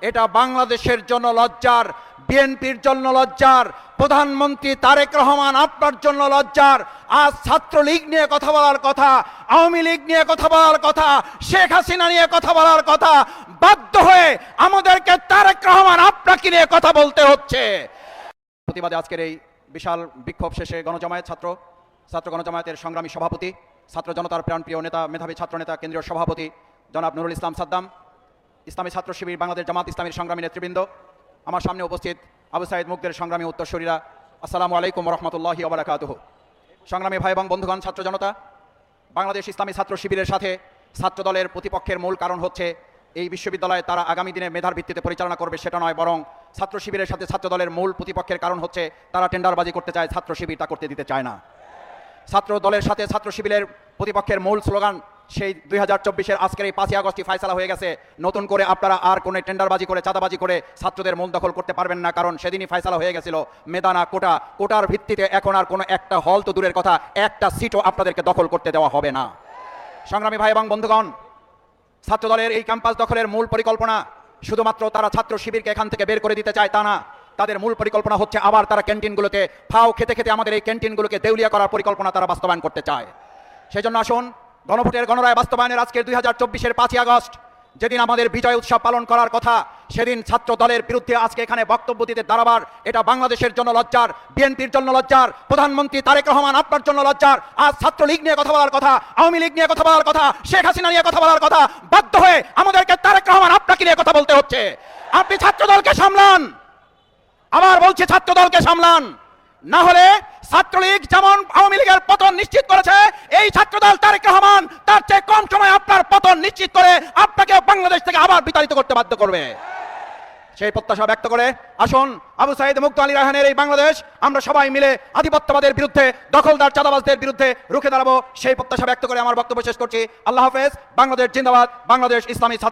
এটা বাংলাদেশের জন্য লজ্জার, বিএনপির জন্য লজ্জার, প্রধানমন্ত্রী তারেক রহমান আপনার জন্য লজ্জার। আজ ছাত্রলীগ নিয়ে কথা বলার কথা, আওয়ামী লীগ নিয়ে কথা বলার কথা, শেখ হাসিনা নিয়ে কথা বলার কথা, বাধ্য হয়ে আমাদেরকে তারেক রহমান আপনাকে নিয়ে কথা বলতে হচ্ছে। প্রতিবাদে আজকের এই বিশাল বিক্ষোভ শেষে ছাত্র গণজামায়াতের সংগ্রামী সভাপতি, ছাত্র জনতার প্রাণপ্রিয় নেতা, মেধাবী ছাত্রনেতা, কেন্দ্রীয় সভাপতি জনাব নুরুল ইসলাম সাদ্দাম, ইসলামী ছাত্র শিবির বাংলাদেশ জামাত ইসলামীর সংগ্রামী নেতৃবৃন্দ, আমার সামনে উপস্থিত আবু সাইদ মুগ্ধের সংগ্রামী উত্তরসূরিরা, আসসালামু আলাইকুম রহমতুল্লাহি ওয়া বারাকাতুহু। সংগ্রামী ভাই এবং বন্ধুগণ, ছাত্র জনতা, বাংলাদেশ ইসলামী ছাত্র শিবিরের সাথে ছাত্র দলের প্রতিপক্ষের মূল কারণ হচ্ছে এই বিশ্ববিদ্যালয়ে তারা আগামী দিনে মেধার ভিত্তিতে পরিচালনা করবে সেটা নয়, বরং ছাত্র শিবিরের সাথে ছাত্র দলের মূল প্রতিপক্ষের কারণ হচ্ছে তারা টেন্ডারবাজি করতে চায়, ছাত্র শিবির তা করতে দিতে চায় না। ছাত্র দলের সাথে ছাত্র শিবিরের প্রতিপক্ষের মূল স্লোগান সেই 2024-এর আজকের এই 5ই আগস্টই ফায়সালা হয়ে গেছে। নতুন করে আপনারা আর কোনো টেন্ডারবাজি করে, চাঁদাবাজি করে ছাত্রদের মূল দখল করতে পারবেন না, কারণ সেদিনই ফায়সালা হয়ে গেছিল মেদানা কোটার ভিত্তিতে এখন আর কোনো একটা হল তো দূরের কথা, একটা সিটও আপনাদেরকে দখল করতে দেওয়া হবে না। সংগ্রামী ভাই এবং বন্ধুগণ, ছাত্র দলের এই ক্যাম্পাস দখলের মূল পরিকল্পনা শুধুমাত্র তারা ছাত্র শিবিরকে এখান থেকে বের করে দিতে চায় তা না, তাদের মূল পরিকল্পনা হচ্ছে আবার তারা ক্যান্টিনগুলোকে ফাও খেতে খেতে আমাদের এই ক্যান্টিনগুলোকে দেউলিয়া করার পরিকল্পনা তারা বাস্তবায়ন করতে চায়। সেই জন্য আসুন, গণভোটের গণরায় বাস্তবায়নের আজকের 2024-এর 5ই আগস্ট, যেদিন আমাদের বিজয় উৎসব পালন করার কথা, সেদিন ছাত্র দলের বিরুদ্ধে আজকে এখানে বক্তব্য দিতে দাঁড়াবার এটা বাংলাদেশের জন্য লজ্জার, বিএনপির জন্য লজ্জার, প্রধানমন্ত্রী তারেক রহমান আপনার জন্য লজ্জার। আজ ছাত্রলীগ নিয়ে কথা বলার কথা, আওয়ামী লীগ নিয়ে কথা বলার কথা, শেখ হাসিনা নিয়ে কথা বলার কথা, বাধ্য হয়ে আমাদেরকে তারেক রহমান আপনাকে নিয়ে কথা বলতে হচ্ছে। আপনি ছাত্র দলকে সামলান, আবার বলছি ছাত্র দলকে সামলান, না হলে ছাত্রলীগ যেমন আওয়ামী লীগের পতন নিশ্চিত করেছে, এই ছাত্রদল তারেক রহমান তার চেয়ে কম সময় আপনার পতন নিশ্চিত করে আপনাকে বাংলাদেশ থেকে আবার বিতাড়িত করতে বাধ্য করবে। সেই প্রত্যাশা ব্যক্ত করে আসুন, আবু সাইদ মুগ্ধ আলী রায়হানের এই বাংলাদেশ আমরা সবাই মিলে আধিপত্যবাদের বিরুদ্ধে, দখলদার চাঁদাবাজদের বিরুদ্ধে রুখে দাঁড়াবো, সেই প্রত্যাশা ব্যক্ত করে আমার বক্তব্য শেষ করছি। আল্লাহ হাফেজ। বাংলাদেশ জিন্দাবাদ। বাংলাদেশ ইসলামী ছাত্র